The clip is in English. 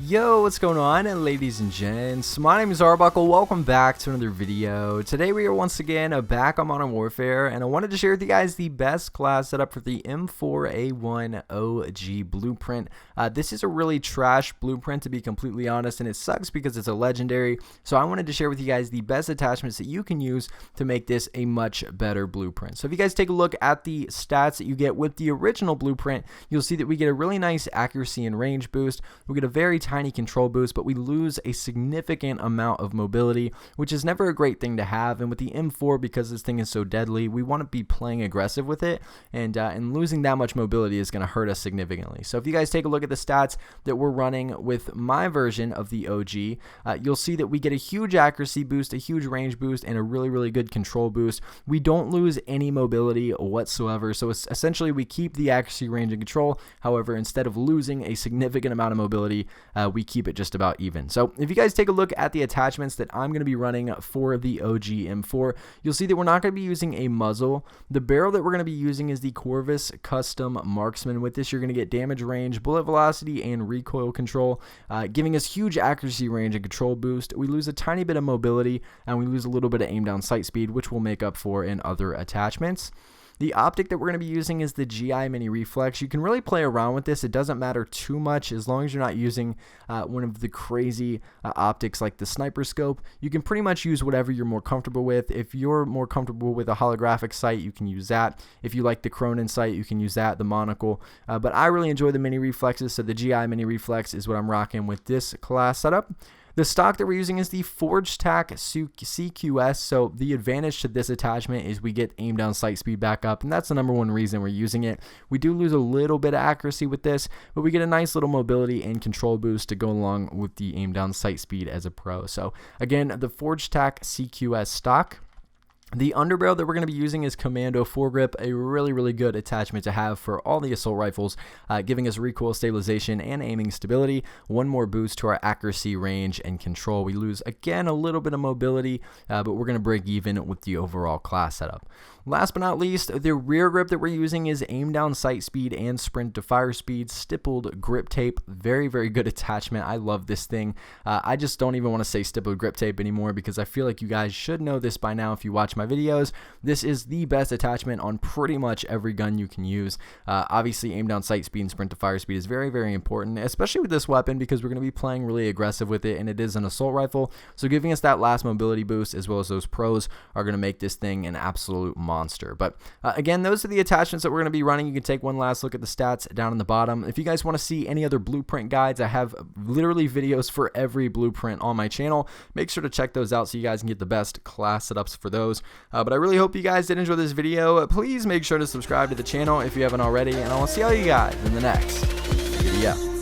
Yo, what's going on, ladies and gents? My name is Arbuckle. Welcome back to another video. Today we are once again back on Modern Warfare, and I wanted to share with you guys the best class setup for the M4A1 OG blueprint. This is a really trash blueprint, to be completely honest, and it sucks because it's a legendary. So I wanted to share with you guys the best attachments that you can use to make this a much better blueprint. So if you guys take a look at the stats that you get with the original blueprint, you'll see that we get a really nice accuracy and range boost. We get a very tiny control boost, but we lose a significant amount of mobility, which is never a great thing to have. And with the M4, because this thing is so deadly, we want to be playing aggressive with it, and losing that much mobility is going to hurt us significantly. So if you guys take a look at the stats that we're running with my version of the OG, you'll see that we get a huge accuracy boost, a huge range boost, and a really good control boost. We don't lose any mobility whatsoever, so it's essentially we keep the accuracy, range, and control. However, instead of losing a significant amount of mobility, we keep it just about even. So if you guys take a look at the attachments that I'm going to be running for the OG M4, you'll see that we're not going to be using a muzzle. The barrel that we're going to be using is the Corvus Custom Marksman. With this, you're going to get damage range, bullet velocity, and recoil control, giving us huge accuracy, range, and control boost. We lose a tiny bit of mobility, and we lose a little bit of aim down sight speed, which we'll make up for in other attachments. The optic that we're going to be using is the GI Mini Reflex. You can really play around with this. It doesn't matter too much as long as you're not using one of the crazy optics like the sniper scope. You can pretty much use whatever you're more comfortable with. If you're more comfortable with a holographic sight, you can use that. If you like the Cronin sight, you can use that, the monocle. But I really enjoy the Mini Reflexes, so the GI Mini Reflex is what I'm rocking with this class setup. The stock that we're using is the Forged Tac CQS, so the advantage to this attachment is we get aim down sight speed back up, and that's the #1 reason we're using it. We do lose a little bit of accuracy with this, but we get a nice little mobility and control boost to go along with the aim down sight speed as a pro. So again, the Forged Tac CQS stock. The underbarrel that we're going to be using is Commando foregrip, a really good attachment to have for all the assault rifles, giving us recoil stabilization and aiming stability. One more boost to our accuracy, range, and control. We lose, again, a little bit of mobility, but we're going to break even with the overall class setup. Last but not least, the rear grip that we're using is aim down sight speed and sprint to fire speed, stippled grip tape. Very good attachment. I love this thing. I just don't even want to say stippled grip tape anymore because I feel like you guys should know this by now if you watch my videos. This is the best attachment on pretty much every gun you can use. Obviously, aim down sight speed and sprint to fire speed is very important, especially with this weapon because we're going to be playing really aggressive with it, and it is an assault rifle. So giving us that last mobility boost as well as those pros are going to make this thing an absolute monster. But again, those are the attachments that we're going to be running. You can take one last look at the stats down in the bottom. If you guys want to see any other blueprint guides, I have literally videos for every blueprint on my channel. Make sure to check those out so you guys can get the best class setups for those. But I really hope you guys did enjoy this video. Please make sure to subscribe to the channel if you haven't already, and I'll see all you guys in the next video.